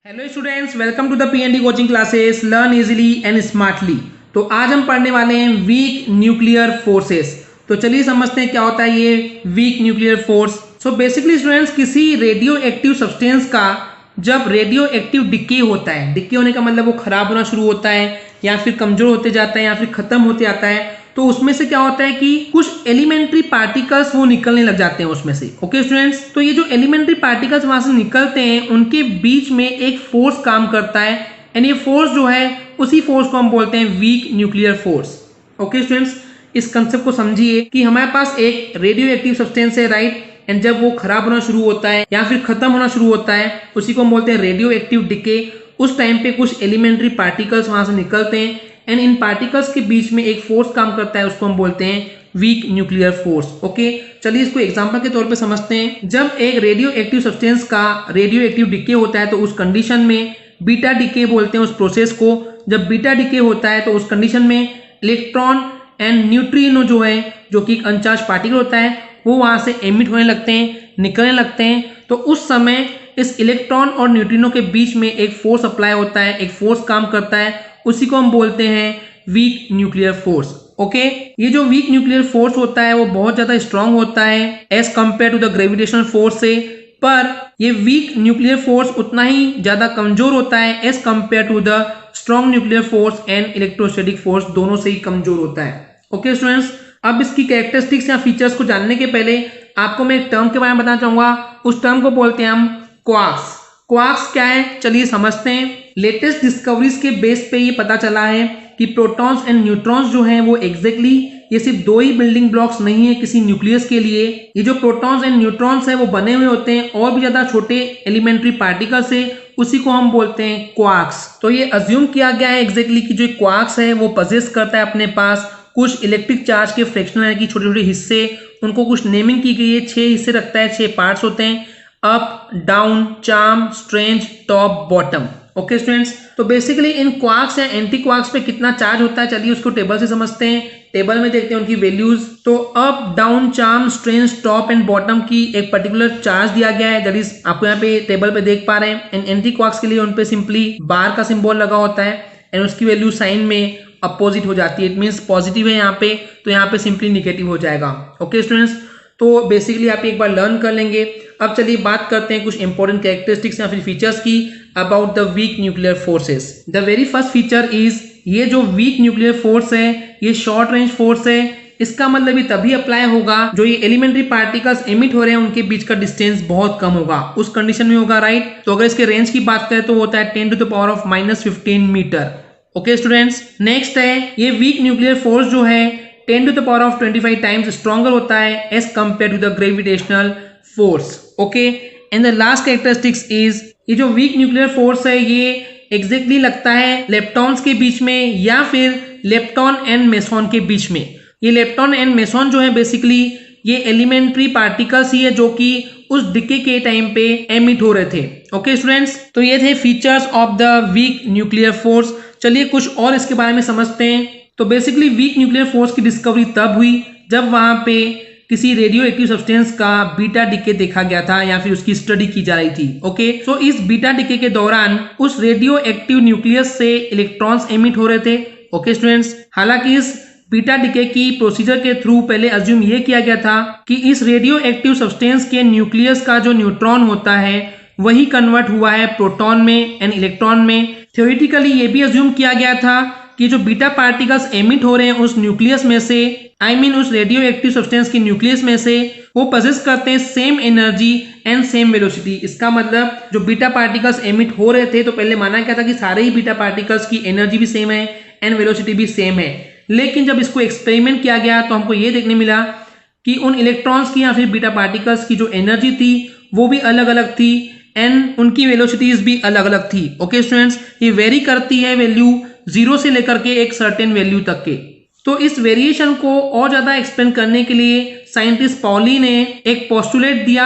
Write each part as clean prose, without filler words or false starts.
Hello students, welcome to the PND coaching classes learn easily and smartly. तो आज हम पढ़ने वाले हैं वीक न्यूक्लियर फोर्सेस। तो चलिए समझते हैं क्या होता है ये weak nuclear force. So basically students, किसी रेडियो एक्टिव सब्सटेंस का जब रेडियो एक्टिव डिके होता है, डिके होने का मतलब वो खराब होना शुरू होता है या फिर कमजोर होते जाता है या फिर खत्म होते जाता है, तो उसमें से क्या होता है कि कुछ एलिमेंट्री पार्टिकल्स वो निकलने लग जाते हैं उसमें से। ओके स्टूडेंट्स, तो ये जो एलिमेंट्री पार्टिकल्स वहां से निकलते हैं उनके बीच में एक फोर्स काम करता है एंड ये फोर्स जो है उसी फोर्स को हम बोलते हैं weak nuclear force. Okay students, इस कंसेप्ट को समझिए कि हमारे पास एक रेडियो एक्टिव सब्सटेंस है, राइट, एंड जब वो खराब होना शुरू होता है या फिर खत्म होना शुरू होता है उसी को हम बोलते हैं रेडियो एक्टिव डिके। उस टाइम पे कुछ एलिमेंट्री पार्टिकल्स वहां से निकलते हैं एंड इन पार्टिकल्स के बीच में एक फोर्स काम करता है, उसको हम बोलते हैं वीक न्यूक्लियर फोर्स। ओके, चलिए इसको एग्जांपल के तौर पे समझते हैं। जब एक रेडियो एक्टिव सब्सटेंस का रेडियो एक्टिव डिके होता है तो उस कंडीशन में बीटा डिके बोलते हैं उस प्रोसेस को। जब बीटा डिके होता है तो उस कंडीशन में इलेक्ट्रॉन एंड न्यूट्रिनो जो है, जो कि एक अनचार्ज पार्टिकल होता है, वो वहां से एमिट होने लगते हैं, निकलने लगते हैं। तो उस समय इस इलेक्ट्रॉन और न्यूट्रिनो के बीच में एक फोर्स अप्लाई होता है, एक फोर्स काम करता है, उसी को हम बोलते हैं वीक न्यूक्लियर फोर्स। ओके, ये जो वीक न्यूक्लियर फोर्स होता है वो बहुत ज्यादा स्ट्रांग होता है as compare to the gravitational force से, पर ये वीक न्यूक्लियर फोर्स उतना ही ज्यादा कमजोर होता है as compare to the strong nuclear force and electrostatic force, दोनों से ही कमजोर होता है। ओके स्टूडेंट्स, अब इसकी कैरेक्टरिस्टिक्स या फीचर्स को जानने के पहले आपको मैं एक टर्म के बारे में बताना चाहूंगा। उस टर्म को बोलते हैं हम क्वार्क्स। क्वार्क्स क्या है, चलिए समझते हैं। लेटेस्ट डिस्कवरीज के बेस पे ये पता चला है कि प्रोटॉन्स एंड न्यूट्रॉन्स जो हैं वो एग्जैक्टली ये सिर्फ दो ही बिल्डिंग ब्लॉक्स नहीं है किसी न्यूक्लियस के लिए। ये जो प्रोटॉन्स एंड न्यूट्रॉन्स है वो बने हुए होते हैं और भी ज्यादा छोटे एलिमेंट्री पार्टिकल से, उसी को हम बोलते हैं क्वार्क्स। तो ये अज्यूम किया गया है एग्जैक्टली कि जो क्वार्क्स है वो पजेस करता है अपने पास कुछ इलेक्ट्रिक चार्ज के फ्रैक्शनल एनर्जी छोटे छोटे हिस्से, उनको कुछ नेमिंग की गई है, 6 हिस्से रखता है, 6 पार्ट्स होते हैं, up, down, charm, strange, top, bottom. Okay students, तो बेसिकली इन क्वार्क्स या एंटी क्वार्क्स पे कितना चार्ज होता है, चलिए उसको टेबल से समझते हैं। टेबल में देखते हैं उनकी वैल्यूज। तो up, down, charm, strange, top and bottom की एक पर्टिकुलर चार्ज दिया गया है, दैट इज आपको यहाँ पे टेबल पे देख पा रहे हैं। एंड एंटी क्वार्क्स के लिए उन पे सिंपली बार का सिंबल लगा होता है एंड उसकी वैल्यू साइन में अपोजिट हो जाती है। इट मीन्स पॉजिटिव है यहाँ पे, तो यहाँ पे सिंपली निगेटिव हो जाएगा। ओके स्टूडेंट्स, तो बेसिकली आप एक बार लर्न कर लेंगे। अब चलिए बात करते हैं कुछ इंपॉर्टेंट कैरेक्टरिस्टिक्स या फिर फीचर्स की about the weak nuclear forces. The very first feature is, ये जो वीक न्यूक्लियर फोर्स है ये शॉर्ट रेंज फोर्स है। इसका मतलब ये तभी अप्लाई होगा जो ये एलिमेंट्री पार्टिकल्स एमिट हो रहे हैं उनके बीच का डिस्टेंस बहुत कम होगा, उस कंडीशन में होगा, राइट। तो अगर इसके रेंज की बात करें तो होता है 10⁻⁻15 मीटर। ओके स्टूडेंट्स, नेक्स्ट है ये वीक न्यूक्लियर फोर्स जो है 10⁻25 टाइम्स स्ट्रॉन्गर होता है as compare to the gravitational force. Okay, and the last characteristics is, ये जो वीक न्यूक्लियर फोर्स है ये एग्जैक्टली लगता है लेप्टॉन्स के बीच में या फिर लेप्टॉन एंड मेसॉन के बीच में। ये लेप्टॉन एंड मेसॉन जो है बेसिकली ये एलिमेंट्री पार्टिकल्स ही है जो कि उस डिके के टाइम पे एमिट हो रहे थे। ओके स्टूडेंट्स, तो ये थे features of the weak nuclear force. चलिए कुछ और इसके बारे में समझते हैं। तो बेसिकली वीक न्यूक्लियर फोर्स की डिस्कवरी तब हुई जब वहां पे किसी रेडियो एक्टिव सब्सटेंस का बीटा डिके देखा गया था या फिर उसकी स्टडी की जा रही थी। ओके, सो इस बीटा डिके के दौरान उस रेडियो एक्टिव न्यूक्लियस से इलेक्ट्रॉन्स एमिट हो रहे थे। ओके स्टूडेंट्स, हालांकि इस बीटा डिके की प्रोसीजर के थ्रू पहले अज्यूम ये किया गया था कि इस रेडियो एक्टिव सब्सटेंस के न्यूक्लियस का जो न्यूट्रॉन होता है वही कन्वर्ट हुआ है प्रोटॉन में एंड इलेक्ट्रॉन में। थ्योरेटिकली ये भी अज्यूम किया गया था कि जो बीटा पार्टिकल्स एमिट हो रहे हैं उस न्यूक्लियस में से, आई मीन उस रेडियो एक्टिव सब्सटेंस के न्यूक्लियस में से, वो पजेस करते हैं same energy and same velocity. इसका मतलब जो बीटा पार्टिकल्स एमिट हो रहे थे तो पहले माना गया था कि सारे ही बीटा पार्टिकल्स की एनर्जी भी सेम है एंड वेलोसिटी भी सेम है। लेकिन जब इसको एक्सपेरिमेंट किया गया तो हमको ये देखने मिला कि उन इलेक्ट्रॉन्स की या फिर बीटा पार्टिकल्स की जो एनर्जी थी वो भी अलग अलग थी एंड उनकी वेलोसिटीज भी अलग अलग थी। ओके स्टूडेंट्स, ये वेरी करती है वैल्यू 0 से लेकर के एक सर्टेन वैल्यू तक के। तो इस वेरिएशन को और ज्यादा एक्सप्लेन करने के लिए साइंटिस्ट पॉली ने एक पोस्टुलेट दिया,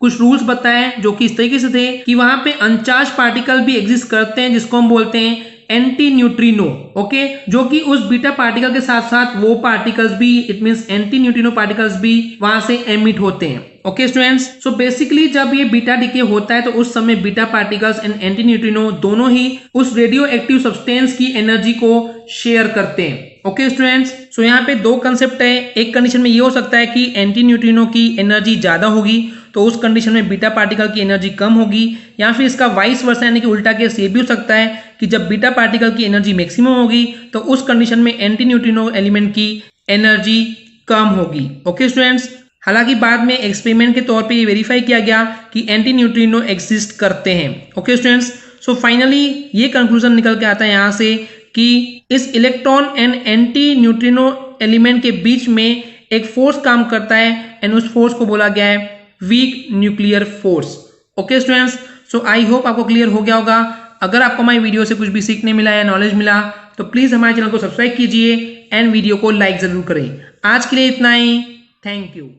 कुछ रूल्स बताए जो कि इस तरीके से थे कि वहां पे अनचार्ज पार्टिकल भी एग्जिस्ट करते हैं जिसको हम बोलते हैं एंटी न्यूट्रिनो, ओके, जो कि उस बीटा पार्टिकल के साथ साथ वो पार्टिकल्स भी, it means anti neutrino particles भी वहां से एमिट होते हैं। ओके स्टूडेंट्स, सो बेसिकली जब ये बीटा डिके होता है तो उस समय beta particles and anti neutrino दोनों ही उस रेडियो एक्टिव सब्सटेंस की एनर्जी को शेयर करते हैं। ओके स्टूडेंट्स, सो यहाँ पे दो कंसेप्ट है। एक कंडीशन में ये हो सकता है कि एंटी न्यूट्रिनो की एनर्जी ज्यादा होगी तो उस कंडीशन में बीटा पार्टिकल की एनर्जी कम होगी, या फिर इसका वाइस वर्सा यानी कि उल्टा केस ये भी हो सकता है कि जब बीटा पार्टिकल की एनर्जी मैक्सिमम होगी तो उस कंडीशन में एंटी न्यूट्रिनो एलिमेंट की एनर्जी कम होगी। ओके स्टूडेंट्स, हालांकि बाद में एक्सपेरिमेंट के तौर पे ये वेरीफाई किया गया कि एंटी न्यूट्रिनो एग्जिस्ट करते हैं। ओके स्टूडेंट्स, सो फाइनली ये कंक्लूजन निकल के आता है यहाँ से कि इस electron and anti neutrino element के बीच में एक फोर्स काम करता है एंड उस फोर्स को बोला गया है weak nuclear force. Okay students, so I hope आपको क्लियर हो गया होगा। अगर आपको हमारी वीडियो से कुछ भी सीखने मिला या नॉलेज मिला तो प्लीज हमारे चैनल को सब्सक्राइब कीजिए एंड वीडियो को लाइक जरूर करें। आज के लिए इतना ही, थैंक यू।